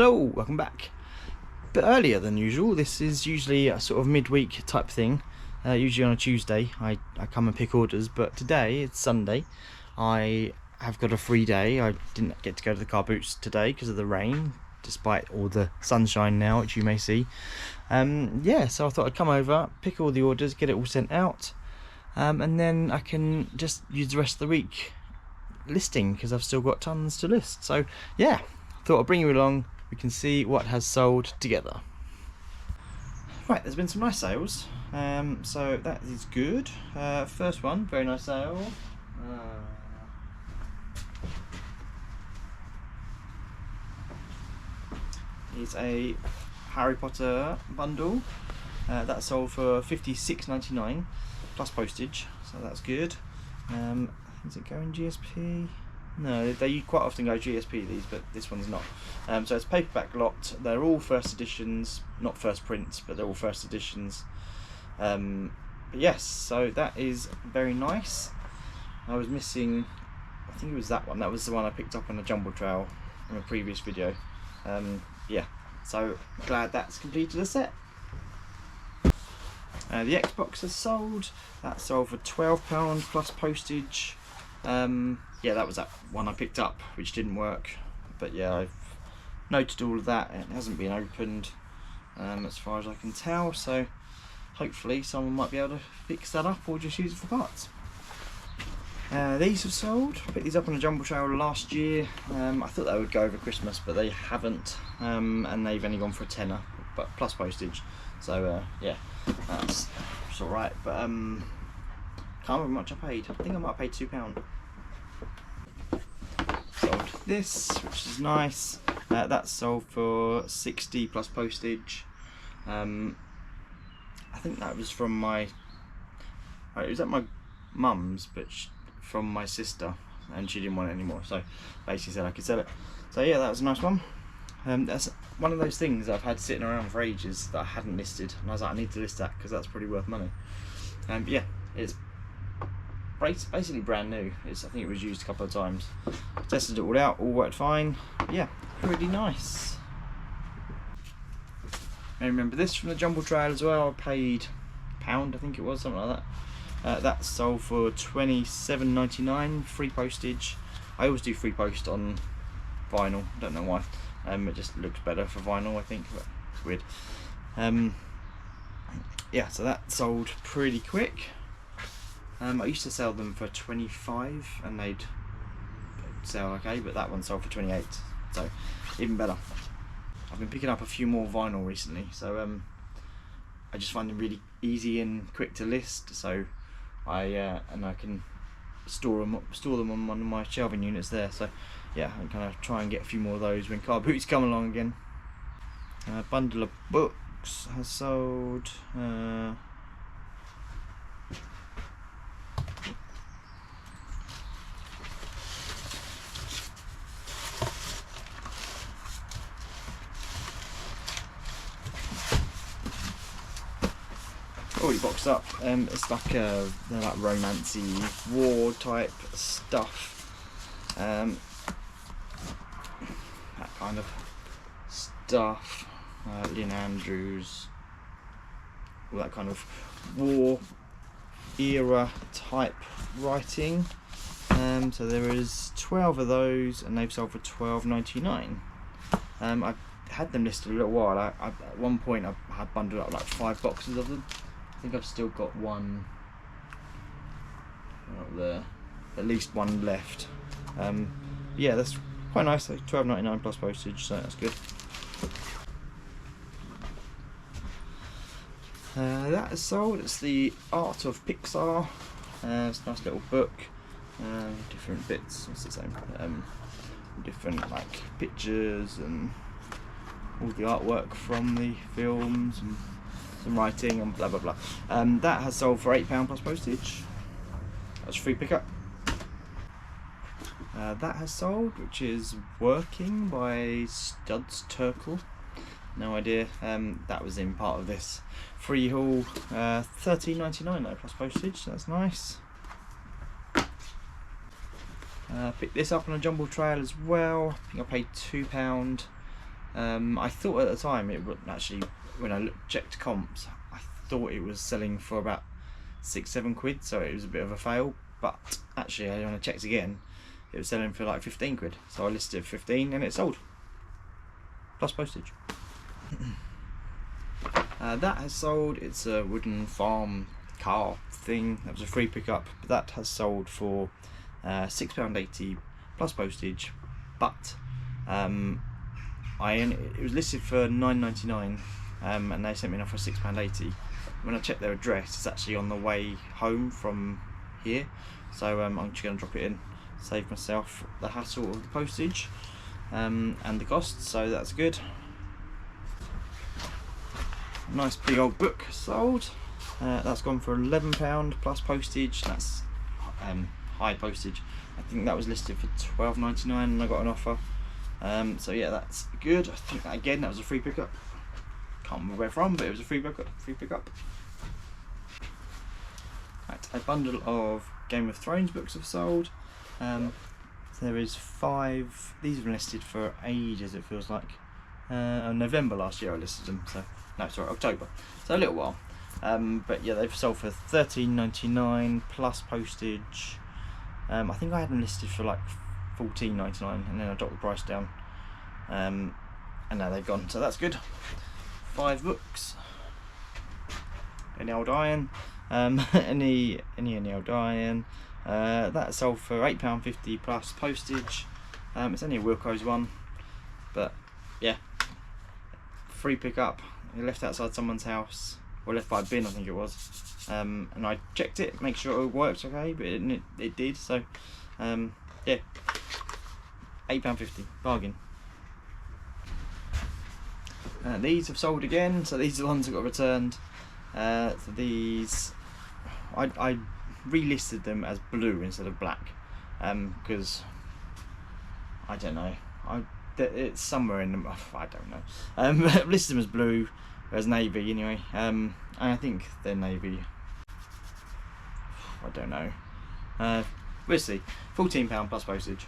Hello, welcome back. A bit earlier than usual. This is usually a sort of midweek type thing. Usually on a Tuesday I come and pick orders, but today it's Sunday. I have got a free day. I didn't get to go to the Carboots today because of the rain, despite all the sunshine now, which you may see. Yeah, so I thought I'd come over, pick all the orders, get it all sent out, and then I can just use the rest of the week listing because I've still got tons to list. So yeah, thought I'd bring you along. We can see what has sold together. Right, there's been some nice sales, so that is good. First one, very nice sale. Is a Harry Potter bundle. That sold for £56.99 plus postage, so that's good. Is it going GSP? No, they quite often go GSP these, but this one's not. So it's a paperback lot. They're all first editions, not first prints, but they're all first editions. But yes, so that is very nice. I was missing, I think it was that one. That was the one I picked up on the jumble trail in a previous video. Yeah, so glad that's completed a set. The Xbox has sold. That sold for £12 plus postage. Yeah, that was that one I picked up, which didn't work. But yeah, I've noted all of that. It hasn't been opened, as far as I can tell. So hopefully someone might be able to fix that up or just use it for parts. These have sold. I picked these up on a jumble trail last year. I thought they would go over Christmas, but they haven't, and they've only gone for a tenner, but plus postage. So yeah, that's all right. But can't remember how much I paid. I think I might have paid £2. Sold this, which is nice. That sold for 60 plus postage. I think that was from my. It was at my mum's, but from my sister, and she didn't want it anymore. So basically said I could sell it. So yeah, that was a nice one. That's one of those things that I've had sitting around for ages that I hadn't listed, and I was like, I need to list that because that's pretty worth money. But yeah, it's basically brand new. I think it was used a couple of times. Tested it all out, all worked fine. Yeah, pretty nice. I remember this from the jumble trail as well. I paid £1, I think it was, something like that. That sold for £27.99, free postage. I always do free post on vinyl, don't know why. It just looks better for vinyl, I think, but it's weird. Yeah, so that sold pretty quick. I used to sell them for 25 and they'd sell okay, but that one sold for 28, so even better. I've been picking up a few more vinyl recently, so I just find them really easy and quick to list. So I can store them on one of my shelving units there. So yeah, I'm kind of try and get a few more of those when Carboots come along again. A bundle of books has sold. Already boxed up. It's like they're like romancy war type stuff. That kind of stuff. Lynn Andrews, all that kind of war era type writing. So there is 12 of those, and they've sold for £12.99. I had them listed a little while. At one point I had bundled up like 5 boxes of them. I think I've still got one out there, at least one left. Yeah, that's quite nice. So £12.99 plus postage, so that's good. That is sold. It's the Art of Pixar. It's a nice little book. Different bits. What's it saying? Different like pictures and all the artwork from the films and some writing and blah blah blah. That has sold for £8 plus postage. That's free pickup. That has sold, which is Working by Studs Terkel. No idea. That was in part of this free haul. £13.99 though plus postage. So that's nice. Picked this up on a jumble trail as well. I think I paid £2. I thought at the time it would actually, when I checked comps, I thought it was selling for about £6-7, so it was a bit of a fail. But actually, when I checked again, it was selling for like £15, so I listed it for 15 and it sold, plus postage. That has sold. It's a wooden farm car thing. That was a free pickup, but that has sold for £6.80 plus postage. But it was listed for £9.99, and they sent me an offer of £6.80. When I checked their address, it's actually on the way home from here, so I'm just going to drop it in, save myself the hassle of the postage and the costs, so that's good. Nice big old book sold. That's gone for £11 plus postage. That's high postage. I think that was listed for £12.99 and I got an offer. So yeah, that's good. I think that again, that was a free pickup. Can't remember where from, but it was a free pickup. Right, a bundle of Game of Thrones books have sold. There is 5. These have been listed for ages, it feels like. November last year I listed them, so no, sorry, October. So a little while. But yeah, they've sold for £13.99 plus postage. I think I had them listed for like £14.99, and then I dropped the price down. And now they've gone, so that's good. 5 books. Any old iron. Any old iron. That sold for £8.50 plus postage. It's only a Wilko's one, but yeah, free pickup. It left outside someone's house, or left by a bin, I think it was. And I checked it, make sure it worked okay, but it did. So yeah, £8.50 bargain. These have sold again, so these are the ones that got returned. So these, I relisted them as blue instead of black, because I don't know, it's somewhere in them, I don't know. I've listed them as blue, as navy anyway, and I think they're navy. I don't know. We'll see. £14 plus postage.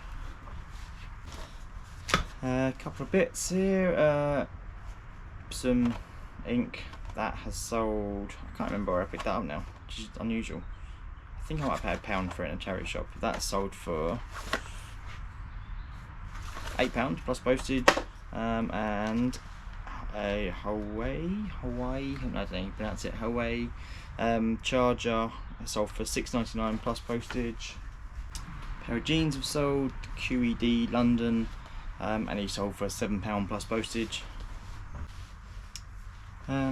A couple of bits here. Some ink that has sold. I can't remember where I picked that up now, which is unusual. I think I might have paid £1 for it in a charity shop. That sold for £8 plus postage, and a Hawaii, I don't know how you pronounce it, Hawaii charger sold for £6.99 plus postage. A pair of jeans have sold, QED London, and he sold for £7 plus postage.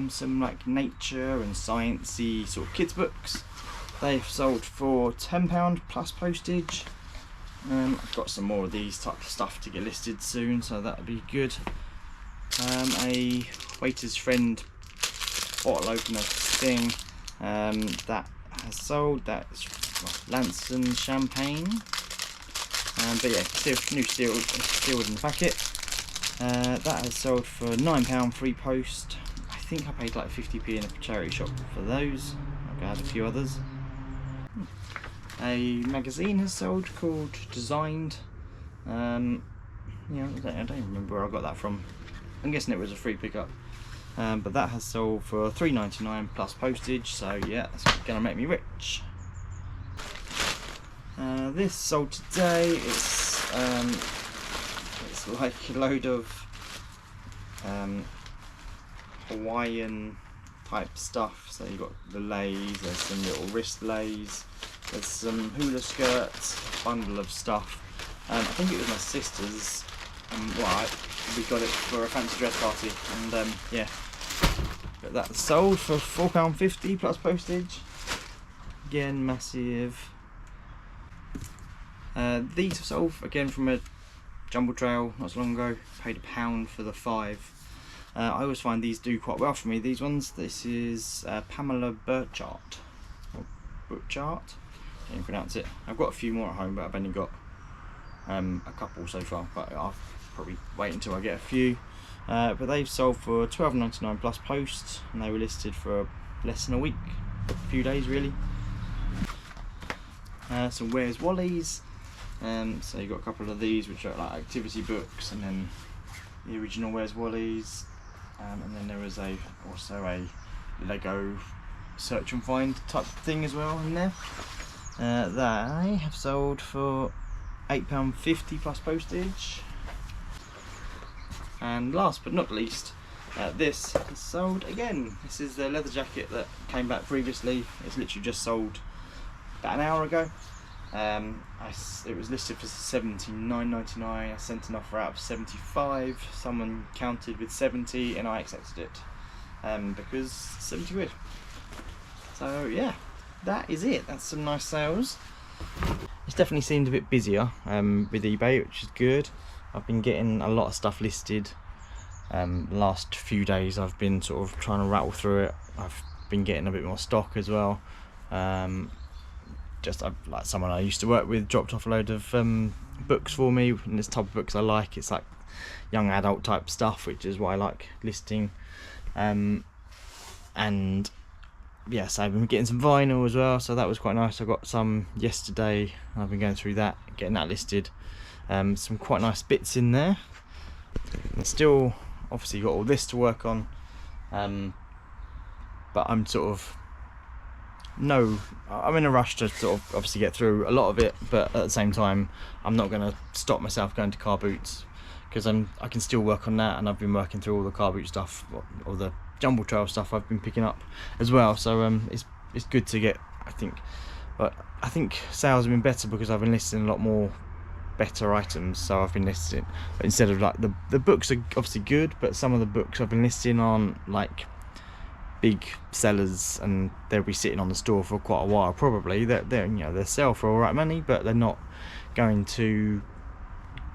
Some like nature and sciencey sort of kids books, they've sold for £10 plus postage. I've got some more of these type of stuff to get listed soon, so that'll be good. A waiter's friend bottle opener thing, that has sold. That's Lanson champagne, but yeah, new sealed in the packet. That has sold for £9 free post. I think I paid like 50p in a charity shop for those. I've had a few others. A magazine has sold called Designed. Yeah, I don't even remember where I got that from. I'm guessing it was a free pickup. But that has sold for £3.99 plus postage, so yeah, that's gonna make me rich. This sold today. It's like a load of Hawaiian type stuff. So you've got the leis, there's some little wrist leis, there's some hula skirts, a bundle of stuff. I think it was my sister's, we got it for a fancy dress party, and yeah, but that sold for £4.50 plus postage. Again, massive. These have sold again from a jumble trail not so long ago. Paid £1 for the 5. I always find these do quite well for me, these ones. This is Pamela Burchart, or Burchart, can't pronounce it. I've got a few more at home, but I've only got a couple so far, but I'll probably wait until I get a few. But they've sold for £12.99 plus post, and they were listed for less than a week, a few days really. Some Where's Wally's. So you've got a couple of these which are like activity books, and then the original Where's Wally's, and then there was also a Lego search and find type thing as well in there, that I have sold for £8.50 plus postage. And last but not least, this is sold again. This is the leather jacket that came back previously. It's literally just sold about an hour ago. It was listed for $79.99. I sent an offer out of $75. Someone counted with 70 and I accepted it, because 70 quid. So yeah, that is it. That's some nice sales. It's definitely seemed a bit busier with eBay, which is good. I've been getting a lot of stuff listed. Last few days I've been sort of trying to rattle through it. I've been getting a bit more stock as well. Like someone I used to work with dropped off a load of books for me, and this type of books I like. It's like young adult type stuff, which is what I like listing. And yes, I've been getting some vinyl as well, so that was quite nice. I got some yesterday. I've been going through that, getting that listed. Some quite nice bits in there, and still obviously got all this to work on, but I'm in a rush to sort of obviously get through a lot of it, but at the same time I'm not going to stop myself going to Carboot, because I can still work on that, and I've been working through all the Carboot stuff, all the Jumble Trail stuff I've been picking up as well, so it's good to get, but I think sales have been better because I've been listing a lot more better items. So I've been listing, but instead of like the books are obviously good, but some of the books I've been listing aren't like big sellers, and they'll be sitting on the store for quite a while probably. They'll sell for alright money, but they're not going to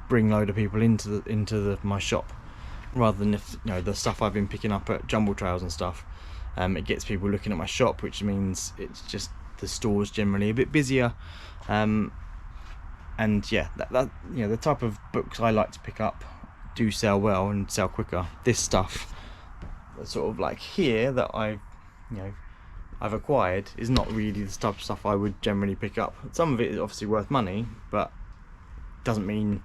bring a load of people into my shop. Rather than if the stuff I've been picking up at Jumble Trails and stuff, it gets people looking at my shop, which means it's just the store's generally a bit busier. And yeah, the type of books I like to pick up do sell well and sell quicker. This stuff, sort of like here, that I've acquired, is not really the type of stuff I would generally pick up. Some of it is obviously worth money, but doesn't mean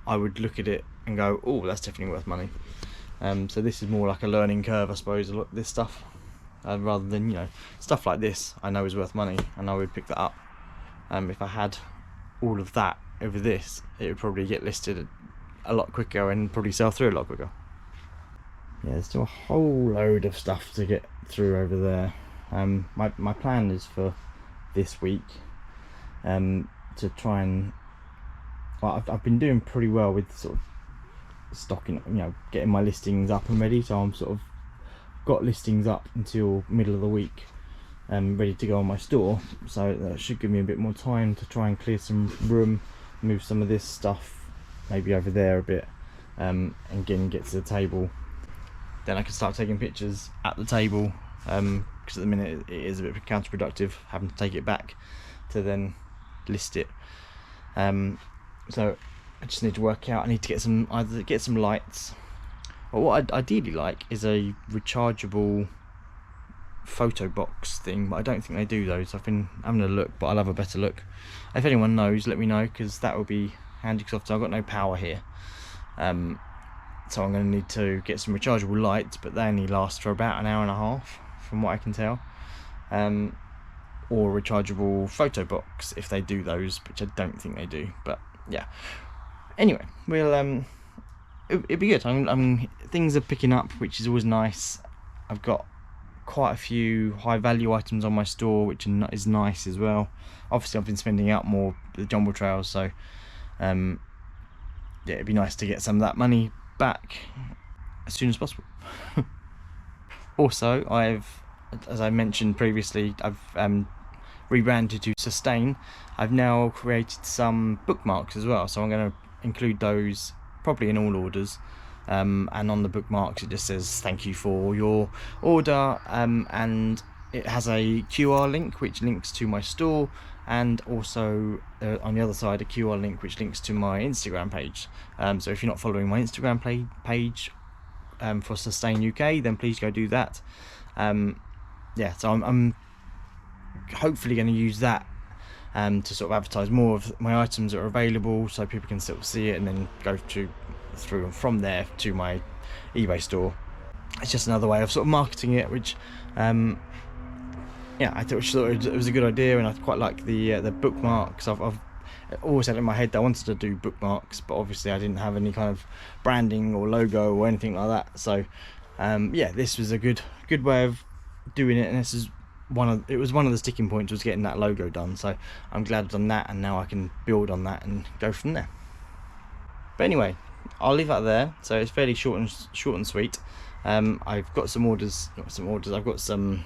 I would look at it and go, oh, that's definitely worth money. So this is more like a learning curve, I suppose. This stuff, rather than stuff like this, I know is worth money, and I would pick that up. If I had all of that over this, it would probably get listed a lot quicker and probably sell through a lot quicker. Yeah, there's still a whole load of stuff to get through over there. My plan is for this week to try and, well, I've been doing pretty well with sort of stocking, getting my listings up and ready, so I'm sort of got listings up until middle of the week, ready to go on my store, so that should give me a bit more time to try and clear some room, move some of this stuff maybe over there a bit, and again get to the table. Then I can start taking pictures at the table, because at the minute it is a bit counterproductive having to take it back to then list it. So I just need to work out, I need to either get some lights, or what I'd ideally like is a rechargeable photo box thing, but I don't think they do those. I've been having a look, but I'll have a better look. If anyone knows, let me know, because that would be handy, because I've got no power here. So I'm going to need to get some rechargeable lights, but they only last for about an hour and a half from what I can tell. Or a rechargeable photo box if they do those, which I don't think they do, but yeah. Anyway, we'll it'd be good. Things are picking up, which is always nice. I've got quite a few high value items on my store, which is nice as well. Obviously I've been spending out more the Jumble Trails, so yeah, it'd be nice to get some of that money back as soon as possible. Also, as I mentioned previously, I've rebranded to Sustain. I've now created some bookmarks as well, so I'm going to include those probably in all orders, and on the bookmarks it just says thank you for your order, and it has a QR link which links to my store, and also on the other side a QR link which links to my Instagram page. So if you're not following my Instagram page for Sustain UK, then please go do that. Yeah, so I'm hopefully going to use that to sort of advertise more of my items that are available, so people can sort of see it and then go to through from there to my eBay store. It's just another way of sort of marketing it, which yeah, I thought it was a good idea, and I quite like the bookmarks. I've always had it in my head that I wanted to do bookmarks, but obviously I didn't have any kind of branding or logo or anything like that. So yeah, this was a good way of doing it, and this is one of the sticking points, was getting that logo done. So I'm glad I've done that, and now I can build on that and go from there. But anyway, I'll leave that there. So it's fairly short and sweet. I've got some orders. I've got some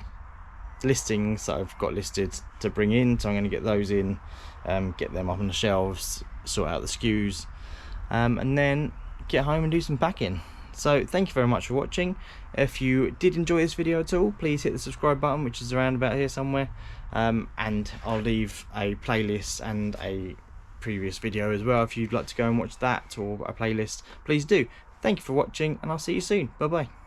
listings that I've got listed to bring in, so I'm going to get those in, get them up on the shelves, sort out the SKUs, and then get home and do some packing. So thank you very much for watching. If you did enjoy this video at all, please hit the subscribe button, which is around about here somewhere, and I'll leave a playlist and a previous video as well if you'd like to go and watch that, or a playlist. Please do. Thank you for watching, and I'll see you soon. Bye bye.